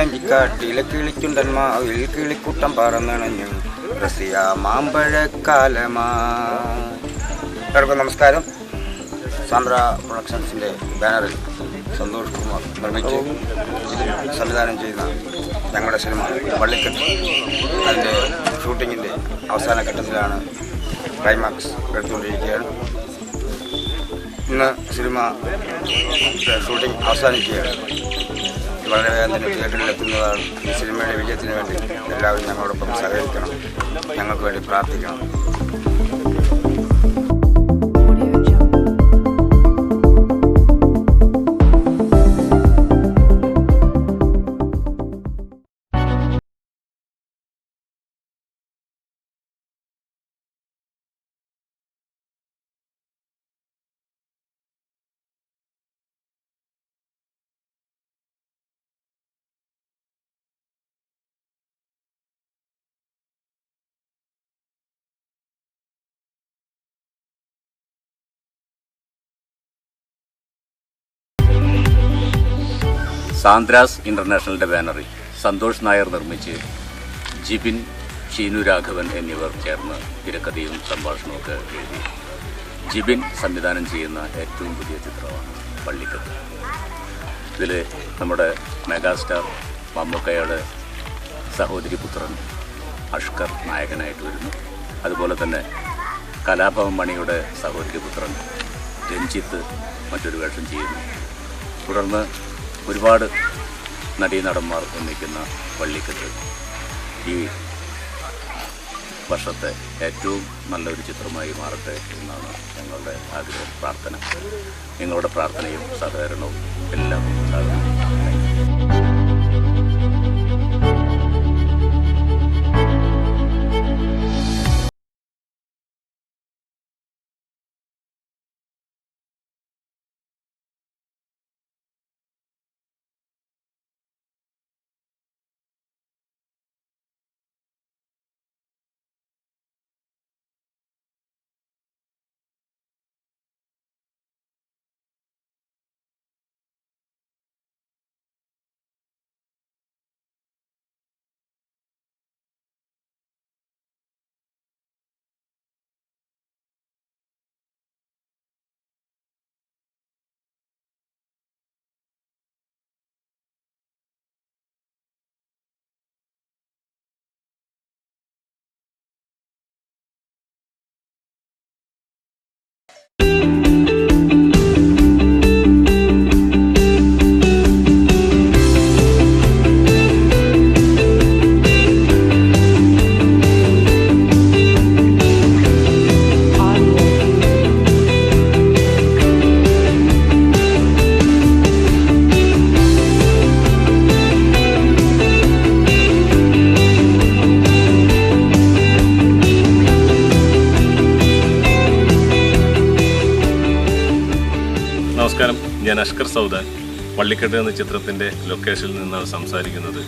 മയിലഞ്ചിക്കാട്ടിലെ കിളിച്ചുണ്ടന്മാവിൽ കിളിക്കൂട്ടം പറന്നണഞ്ഞു റസിയ മാമ്പഴക്കാലമാ. എല്ലാവർക്കും നമസ്കാരം. സാന്ദ്ര പ്രൊഡക്ഷൻസിൻ്റെ ബാനറിൽ സന്തോഷ് കുമാർ നിർമ്മിച്ച് സംവിധാനം ചെയ്യുന്ന ഞങ്ങളുടെ സിനിമ വള്ളിക്കെട്ട്, അതിൻ്റെ ഷൂട്ടിങ്ങിൻ്റെ അവസാന ഘട്ടത്തിലാണ്. ക്ലൈമാക്സ് എടുത്തുകൊണ്ടിരിക്കുകയാണ്. ഇന്ന് സിനിമ ഷൂട്ടിംഗ് അവസാനിക്കുകയാണ്. വളരെ വേഗം തന്നെ തിയേറ്ററിലെത്തുന്നതാണ്. ഈ സിനിമയുടെ വിജയത്തിന് വേണ്ടി എല്ലാവരും ഞങ്ങളോടൊപ്പം സഹകരിക്കണം, ഞങ്ങൾക്ക് വേണ്ടി പ്രാർത്ഥിക്കണം. സാന്ദ്രാസ് ഇൻ്റർനാഷണലിൻ്റെ ബാനറിൽ സന്തോഷ് നായർ നിർമ്മിച്ച് ജിബിൻ, ഷീനു രാഘവൻ എന്നിവർ ചേർന്ന് തിരക്കഥയും സംഭാഷണമൊക്കെ എഴുതി ജിബിൻ സംവിധാനം ചെയ്യുന്ന ഏറ്റവും പുതിയ ചിത്രമാണ് വള്ളിക്കെട്ട്. ഇതിൽ നമ്മുടെ മെഗാസ്റ്റാർ മമ്മൂക്കയുടെ സഹോദരി പുത്രൻ അഷ്കർ നായകനായിട്ട് വരുന്നു. അതുപോലെ തന്നെ കലാഭവൻ മണിയുടെ സഹോദരി പുത്രൻ രഞ്ജിത്ത് മറ്റൊരു വേഷം ചെയ്യുന്നു. തുടർന്ന് ഒരുപാട് നടീനടന്മാർ ഒന്നിക്കുന്ന വള്ളിക്കെട്ട് ഈ വർഷത്തെ ഏറ്റവും നല്ലൊരു ചിത്രമായി മാറട്ടെ എന്നാണ് ഞങ്ങളുടെ ആഗ്രഹം, പ്രാർത്ഥന. നിങ്ങളുടെ പ്രാർത്ഥനയും സഹകരണവും എല്ലാം ഉണ്ടാകണം. നമസ്കാരം, ഞാൻ അഷ്കർ സൗദാൻ. വള്ളിക്കെട്ട് എന്ന ചിത്രത്തിൻ്റെ ലൊക്കേഷനിൽ നിന്നാണ് സംസാരിക്കുന്നത്.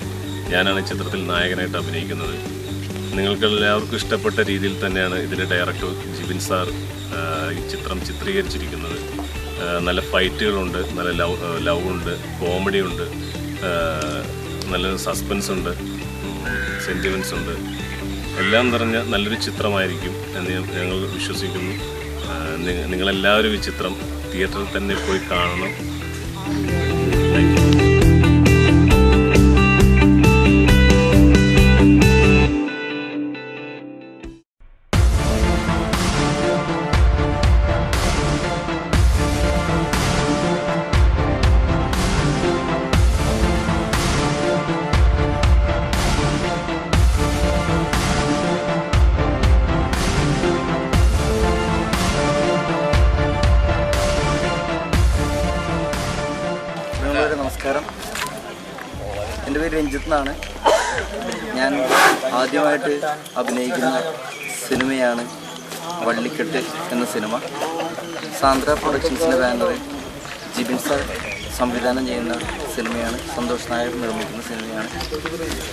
ഞാനാണ് ചിത്രത്തിൽ നായകനായിട്ട് അഭിനയിക്കുന്നത്. നിങ്ങൾക്ക് എല്ലാവർക്കും ഇഷ്ടപ്പെട്ട രീതിയിൽ തന്നെയാണ് ഇതിൻ്റെ ഡയറക്ടർ ജിബിൻ സാർ ഈ ചിത്രം ചിത്രീകരിച്ചിരിക്കുന്നത്. നല്ല ഫൈറ്റുകളുണ്ട്, നല്ല ലവ് ഉണ്ട്, കോമഡി ഉണ്ട്, നല്ല സസ്പെൻസ് ഉണ്ട്, സെൻറ്റിമെൻറ്റ്സ് ഉണ്ട്. എല്ലാം നിറഞ്ഞ നല്ലൊരു ചിത്രമായിരിക്കും എന്ന് ഞങ്ങൾ വിശ്വസിക്കുന്നു. നിങ്ങളെല്ലാവരും ഈ ചിത്രം തിയേറ്ററിൽ തന്നെ പോയി കാണണം. നമസ്കാരം, എൻ്റെ പേര് രഞ്ജിത്ത് എന്നാണ്. ഞാൻ ആദ്യമായിട്ട് അഭിനയിക്കുന്ന സിനിമയാണ് വള്ളിക്കെട്ട് എന്ന സിനിമ. സാന്ദ്ര പ്രൊഡക്ഷൻസിൻ്റെ ബാനറിൽ ജിബിൻ സാർ സംവിധാനം ചെയ്യുന്ന സിനിമയാണ്. സന്തോഷ് നായർ നിർമ്മിക്കുന്ന സിനിമയാണ്.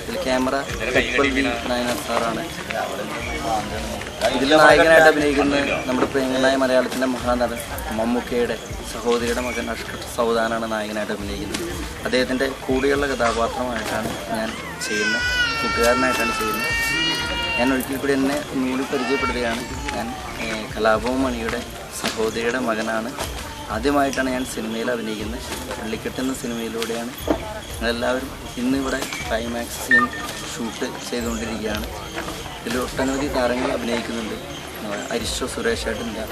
ഇതിൽ ക്യാമറ നായനാർ സാറാണ്. ഇതിൽ നായകനായിട്ട് അഭിനയിക്കുന്നത് നമ്മുടെ പ്രിയങ്കനായ മലയാളത്തിൻ്റെ മഹാനടൻ മമ്മൂക്കയുടെ സഹോദരിയുടെ മകൻ അഷ്കർ സൗദാനാണ് നായകനായിട്ട് അഭിനയിക്കുന്നത്. അദ്ദേഹത്തിൻ്റെ കൂടെയുള്ള കഥാപാത്രമായിട്ടാണ് ഞാൻ ചെയ്യുന്നത്, കൂട്ടുകാരനായിട്ടാണ് ചെയ്യുന്നത്. ഞാൻ ഒരിക്കൽ കൂടി എന്നെ നൂല് പരിചയപ്പെടുത്തുകയാണ്. ഞാൻ കലാഭവൻ മണിയുടെ സഹോദരിയുടെ മകനാണ്. ആദ്യമായിട്ടാണ് ഞാൻ സിനിമയിൽ അഭിനയിക്കുന്നത്. പള്ളിക്കെട്ട് എന്ന സിനിമയിലൂടെയാണ്. ഞങ്ങളെല്ലാവരും ഇന്നിവിടെ ക്ലൈമാക്സ് സീൻ ഷൂട്ട് ചെയ്തുകൊണ്ടിരിക്കുകയാണ്. ഇതിൽ ഒട്ടനവധി താരങ്ങൾ അഭിനയിക്കുന്നുണ്ട്. അരിശ്വ സുരേഷേട്ടൻ്റെ,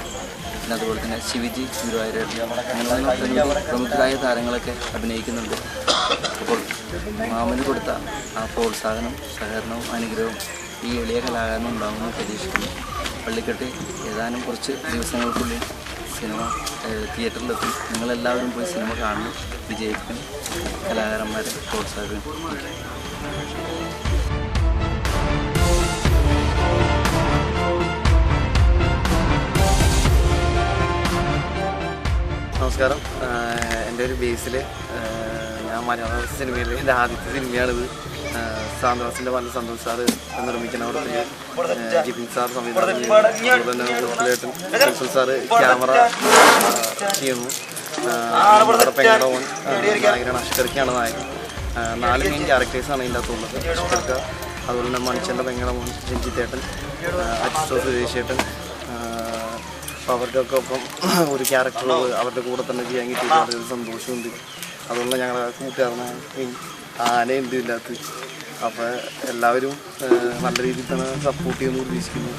പിന്നെ അതുപോലെ തന്നെ ശിവജി ഗുരുവായൂരേട്ടൻ, അങ്ങനെയുള്ള ഒട്ടനവധി പ്രമുഖരായ താരങ്ങളൊക്കെ അഭിനയിക്കുന്നുണ്ട്. അപ്പോൾ മാമന് കൊടുത്ത ആ പ്രോത്സാഹനം, സഹകരണവും അനുഗ്രഹവും ഈ എളിയ കലാകാരനും ഉണ്ടാകുമെന്ന് പ്രതീക്ഷിക്കുന്നു. പള്ളിക്കെട്ട് ഏതാനും കുറച്ച് ദിവസങ്ങൾക്കുള്ളിൽ സിനിമ തിയേറ്ററിലെത്തും. നിങ്ങളെല്ലാവരും പോയി സിനിമ കാണണം, വിജയിക്കണം, കലാകാരന്മാരെ പ്രോത്സാഹിപ്പിക്കണം. നമസ്കാരം. എൻ്റെ ഒരു ബേസിൽ ഞാൻ മലയാള സിനിമയിൽ എൻ്റെ ആദ്യത്തെ സിനിമയാണിത്. സാന്ദ്രാസിൻ്റെ പല സന്തോഷ് സാറ് നിർമ്മിക്കുന്നതോടൊപ്പം ജിബിൻ സാർ സംവിധാനം ചെയ്യുന്നു. അതുപോലെ തന്നെ സാറ് ക്യാമറ ചെയ്യുന്നു. നമ്മുടെ പെങ്ങളോൻ നായകനാണ്. അഷ്കർക്കാണ് നായകൻ. 4 മെയിൻ ക്യാരക്ടേഴ്സാണ് ഇതിൻ്റെ അകത്തുള്ളത്. അഷ്കർക്ക, അതുപോലെ തന്നെ മണിച്ചൻ്റെ പെങ്ങളോൻ രഞ്ജിത്തേട്ടൻ, അച്ഛോ സുരേഷേട്ടൻ. അപ്പോൾ അവർക്കൊക്കെ ഒപ്പം ഒരു ക്യാരക്ടർ അവരുടെ കൂടെ തന്നെ ചെയ്യാൻ കിട്ടിയിട്ട് വളരെ സന്തോഷമുണ്ട്. അതുകൊണ്ട് ഞങ്ങളുടെ കൂട്ടുകാരനായ ആനയുണ്ട് ഇതിനകത്ത്. അപ്പോൾ എല്ലാവരും നല്ല രീതിയിൽ തന്നെ സപ്പോർട്ട് ചെയ്യുമെന്ന് പ്രതീക്ഷിക്കുന്നു.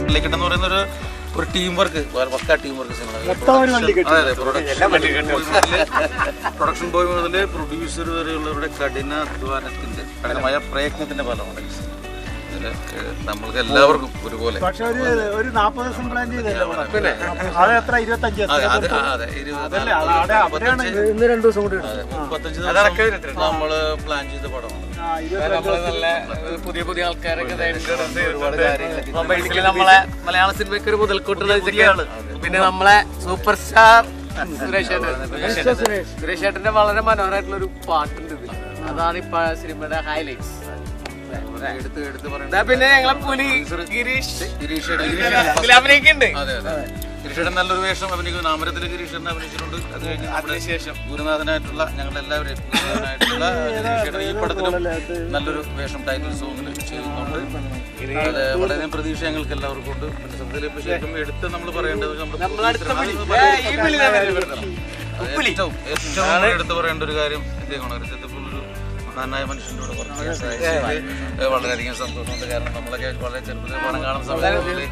പള്ളിക്കെട്ടെന്ന് പറയുന്നൊരു ടീം വർക്ക്, പക്കാ ടീം വർക്ക് സിനിമ. അതെ, പ്രൊഡക്ഷൻ ബോയ് മുതൽ പ്രൊഡ്യൂസർ വരെയുള്ളവരുടെ കഠിനമായ പ്രയത്നത്തിന്റെ ഫലമാണ് ഇതിൽ നമ്മൾക്ക് എല്ലാവർക്കും ഒരുപോലെ. പക്ഷെ ഒരു 40 ദിവസം പ്ലാൻ ചെയ്തല്ലേ? പിന്നെ അത് എത്ര 25 നമ്മള് പ്ലാൻ ചെയ്ത പടമാണ്. പുതിയ പുതിയ ആൾക്കാരൊക്കെ നമ്മളെ മലയാള സിനിമയ്ക്ക് ഒരു മുതൽക്കൂട്ടുള്ള. പിന്നെ നമ്മളെ സൂപ്പർ സ്റ്റാർ സുരേഷ് ഏട്ടന്റെ വളരെ മനോഹരമായിട്ടുള്ള ഒരു പാട്ടുണ്ട് ഇതിൽ. അതാണ് ഇപ്പൊ സിനിമയുടെ ഹൈലൈറ്റ്സ്. പിന്നെ ഞങ്ങളെ പുലി ഗിരീഷ് അഭിനയിക്കുന്നുണ്ട്. അതെ അതെ, ഗിരീഷേട്ടൻ നല്ലൊരു വേഷം അഭിനയിക്കുന്നു. നാമരത്തിൽ ഗിരീഷേട്ടൻ അഭിനയിച്ചിട്ടുണ്ട്. അത് കഴിഞ്ഞ് അതിനുശേഷം ഗുരുനാഥനായിട്ടുള്ള ഞങ്ങളെല്ലാവരും ഗിരീഷേട്ടൻ ഈ പടത്തിലും നല്ലൊരു വേഷം ടൈറ്റിൽ സോങ്ങിൽ ചെയ്യുന്നുണ്ട്. അത് വളരെ പ്രതീക്ഷ ഞങ്ങൾക്ക് എല്ലാവർക്കും ഉണ്ട്. പിന്നെ സത്യത്തിൽ ശരിക്കും എടുത്ത് നമ്മൾ പറയേണ്ടത് ഏറ്റവും എടുത്ത് പറയേണ്ട ഒരു കാര്യം ഇദ്ദേഹമാണ്. സത്യത്തിലൊരു മഹാനായ മനുഷ്യൻ്റെ കൂടെ കുറച്ച് വളരെയധികം സന്തോഷമുണ്ട്. കാരണം നമ്മളൊക്കെ വളരെ ചെറുപ്പത്തിൽ പണം കാണുന്ന സമയത്ത്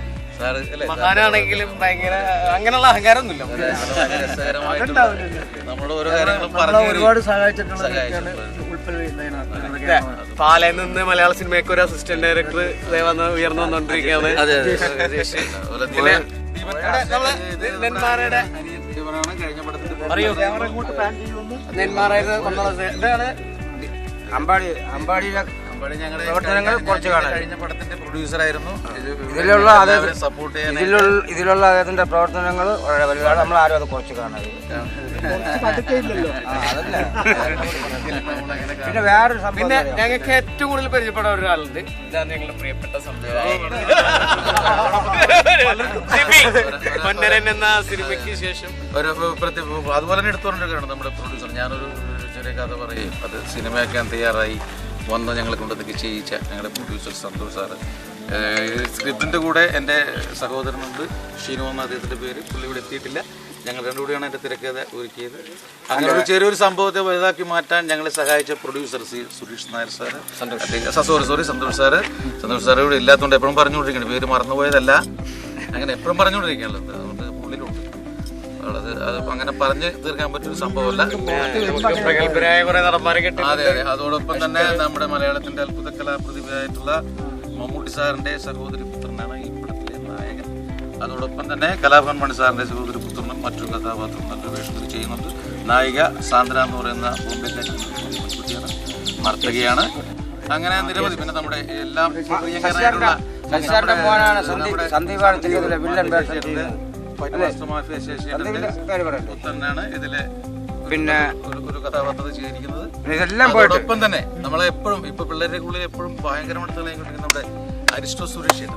മഹാനാണെങ്കിലും ഭയങ്കര അങ്ങനെയുള്ള അഹങ്കാരമൊന്നുമില്ല. നമ്മുടെ ഓരോ കാര്യങ്ങളും പറഞ്ഞു ഒരുപാട് സഹായിച്ചിട്ടുള്ള പാലയിൽ നിന്ന് മലയാള സിനിമയ്ക്ക് ഒരു അസിസ്റ്റന്റ് ഡയറക്ടർ വന്ന് ഉയർന്നു വന്നോണ്ടിരിക്കുകയാണ്. നെന്മാറയുടെ കഴിഞ്ഞ പടത്തിൽ നെന്മാറയുടെ ഇതാണ് അമ്പാടിയിലെ ഞങ്ങളുടെ പ്രവർത്തനങ്ങൾ കുറച്ച് കാണാം. കഴിഞ്ഞ പടത്തിന്റെ പ്രൊഡ്യൂസറായിരുന്നു. സപ്പോർട്ട് ഇതിലുള്ള അദ്ദേഹത്തിന്റെ പ്രവർത്തനങ്ങൾ വളരെ വലുതാണ്. നമ്മൾ ആരും അത് കുറച്ച് കാണാതെ. പിന്നെ വേറൊരു സംഭവം, പിന്നെ ഞങ്ങൾക്ക് ഏറ്റവും കൂടുതൽ പരിചയപ്പെട്ട ഒരാളുണ്ട്. ഇതാണ് ഞങ്ങളുടെ പ്രിയപ്പെട്ട പൊന്നരൻ എന്ന സിനിമയ്ക്ക് ശേഷം ഒരു അതുപോലെ തന്നെ എടുത്തു പറഞ്ഞിരിക്കുകയാണ് നമ്മുടെ പ്രൊഡ്യൂസർ. ഞാനൊരു ചെറിയ കഥ പറയും. അത് സിനിമയാക്കാൻ തയ്യാറായി വന്ന് ഞങ്ങളെ കൊണ്ടതൊക്കെ ചെയ്യിച്ച ഞങ്ങളുടെ പ്രൊഡ്യൂസർ സന്തോഷ് സാറ്. സ്ക്രിപ്റ്റിൻ്റെ കൂടെ എൻ്റെ സഹോദരനുണ്ട്, ഷീനു എന്ന അദ്ദേഹത്തിൻ്റെ പേര്. പുള്ളി ഇവിടെ എത്തിയിട്ടില്ല. ഞങ്ങൾ രണ്ടു കൂടിയാണ് എൻ്റെ തിരക്കഥ ഒരുക്കിയത്. അങ്ങനെ ഒരു ചെറിയൊരു സംഭവത്തെ വലുതാക്കി മാറ്റാൻ ഞങ്ങളെ സഹായിച്ച producer Suresh Nair sir, Santhosh sir ഇവിടെ ഇല്ലാത്തതുകൊണ്ട് എപ്പോഴും പറഞ്ഞുകൊണ്ടിരിക്കുകയാണ്. പേര് മറന്നുപോയതല്ല, അങ്ങനെ എപ്പോഴും പറഞ്ഞുകൊണ്ടിരിക്കുകയാണല്ലോ. അതുകൊണ്ട് ഉള്ളിലുണ്ട്. അത് അങ്ങനെ പറഞ്ഞ് തീർക്കാൻ പറ്റിയൊരു സംഭവമല്ല. അതെ അതെ. അതോടൊപ്പം തന്നെ നമ്മുടെ മലയാളത്തിന്റെ അത്ഭുത കലാപ്രതിഭയായിട്ടുള്ള മമ്മൂട്ടി സാറിന്റെ സഹോദരി പുത്രനാണ് ഈ പടത്തിലെ നായകൻ. അതോടൊപ്പം തന്നെ കലാഭവൻ മണി സാറിൻ്റെ സഹോദരി പുത്രനും മറ്റൊരു കഥാപാത്രം നല്ല വേഷത്തിൽ ചെയ്യുന്നുണ്ട്. നായിക സാന്ദ്ര എന്ന് പറയുന്ന ബോംബെക്കാരിയാണ്, നർത്തകിയാണ്. അങ്ങനെ നിരവധി. പിന്നെ നമ്മുടെ എല്ലാം തന്നെയാണ് ഇതിലെ പിന്നെ ഒരു കഥാപാത്രത്തെ ചെയ്തിരിക്കുന്നത്. അതോടൊപ്പം തന്നെ നമ്മളെ എപ്പോഴും ഇപ്പൊ പിള്ളേരുടെ ഉള്ളിൽ എപ്പോഴും ഭയങ്കരമായിട്ട് തെളിയിക്കൊണ്ടിരിക്കുന്ന നമ്മുടെ അരിസ്റ്റോ സുരേഷ്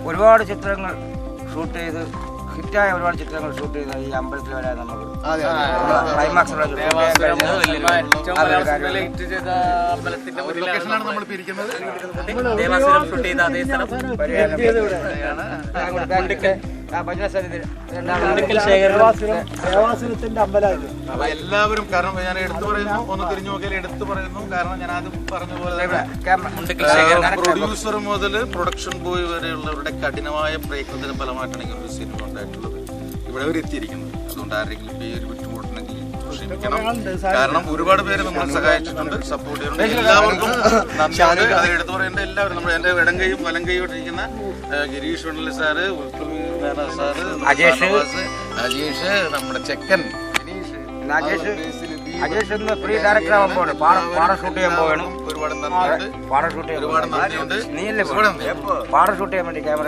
ഒരുപാട് ചിത്രങ്ങൾ ഷൂട്ട് ചെയ്ത് ഹിറ്റായ ഒരുപാട് ചിത്രങ്ങൾ ഷൂട്ട് ചെയ്ത ഈ അമ്പലത്തിൽ വരാൻ നമുക്ക് ക്ലൈമാക്സ് എല്ലാവരും. കാരണം ഞാൻ എടുത്തു പറയുന്നു, ഒന്ന് തിരിഞ്ഞു നോക്കിയാൽ എടുത്തു പറയുന്നു. കാരണം ഞാൻ ആദ്യം പറഞ്ഞ പോലെ പ്രൊഡ്യൂസർ മുതൽ പ്രൊഡക്ഷൻ ബോയ് വരെയുള്ളവരുടെ കഠിനമായ പ്രയത്നത്തിന് ഫലമായിട്ടാണ് ഈ ഒരു സിനിമ ഉണ്ടായിട്ടുള്ളത്, ഇവിടെ അവർ എത്തിയിരിക്കുന്നത്. അതുകൊണ്ട് ആരെങ്കിലും പേര് വിട്ടുപോയിട്ടുണ്ടെങ്കിൽ ക്ഷമിക്കണം. കാരണം ഒരുപാട് പേര് നമ്മളെ സഹായിച്ചിട്ടുണ്ട്, സപ്പോർട്ട് ചെയ്തിട്ടുണ്ട്. എല്ലാവർക്കും നന്ദിയുണ്ട്. അത് എടുത്തു പറയേണ്ട എല്ലാവരും. നമ്മുടെ എൻ്റെ ഇടം കൈയും വലം കൈയും ഇട്ടിരിക്കുന്ന ഗിരീഷ് വണ്ണലി സാറ്, സാറ്, അജേഷ്, നമ്മുടെ ചെക്കൻ അജേഷ് ഒന്ന് ഫ്രീ ഡയറക്ടർ ആവാൻ പോവാണ്. പാടം ഷൂട്ട് ചെയ്യാൻ പോവാണ്. ഒരുപാട് നന്ദിയുണ്ട്. പാടം ഷൂട്ട് ചെയ്യാൻ ഒരുപാട് നന്ദിയുണ്ട്. നീയല്ലേ പാടം ഷൂട്ട് ചെയ്യാൻ വേണ്ടി ക്യാമറ.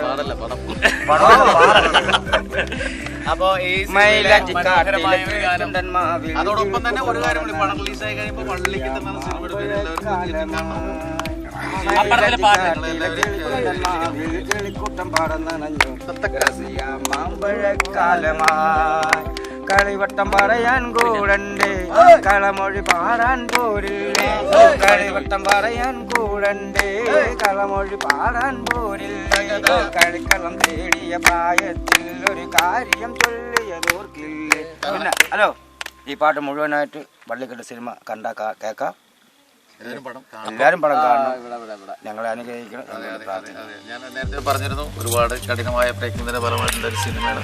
അപ്പോ ഈ അതോടൊപ്പം തന്നെ ഒരു കാര്യം കൂടി, പണം റിലീസായി കഴിയുമ്പോൾ വള്ളിക്ക് തന്നെ സിനിമയുടെ പേര് എല്ലാവരും മാമ്പഴക്കാലമായി കളിവട്ടം പറയാൻ കൂടണ്ടേ, കളമൊഴി പാടാൻ പോരില്ലേ. കളിവട്ടം പറയാൻ കൂടണ്ടേ, കളമൊഴി പാടാൻ പോരില്ലേ. കളിക്കളം തേടിയ പ്രായത്തിൽ ഒരു കാര്യം ചൊല്ലിയതോർക്കില്ലേ. പിന്നെ ഹലോ, ഈ പാട്ട് മുഴുവനായിട്ട് വള്ളിക്കെട്ട് സിനിമ കണ്ടാ കേൾക്കാം. എല്ലാവരും പടം കാണണം, ഞങ്ങളെ അനുഗ്രഹിക്കണം. ഞാൻ നേരത്തെ പറഞ്ഞിരുന്നു, ഒരുപാട് കഠിനമായ പ്രയത്നത്തിന്റെ ഫലമായിട്ടുള്ള ഒരു സിനിമയാണ്.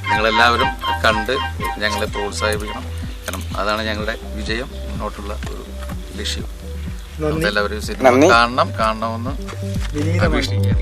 നിങ്ങളെല്ലാവരും കണ്ട് ഞങ്ങളെ പ്രോത്സാഹിപ്പിക്കണം. കാരണം അതാണ് ഞങ്ങളുടെ വിജയം, മുന്നോട്ടുള്ള ഒരു ലക്ഷ്യം. എല്ലാവരും സിനിമ കാണണമെന്ന് അപേക്ഷിക്കുക.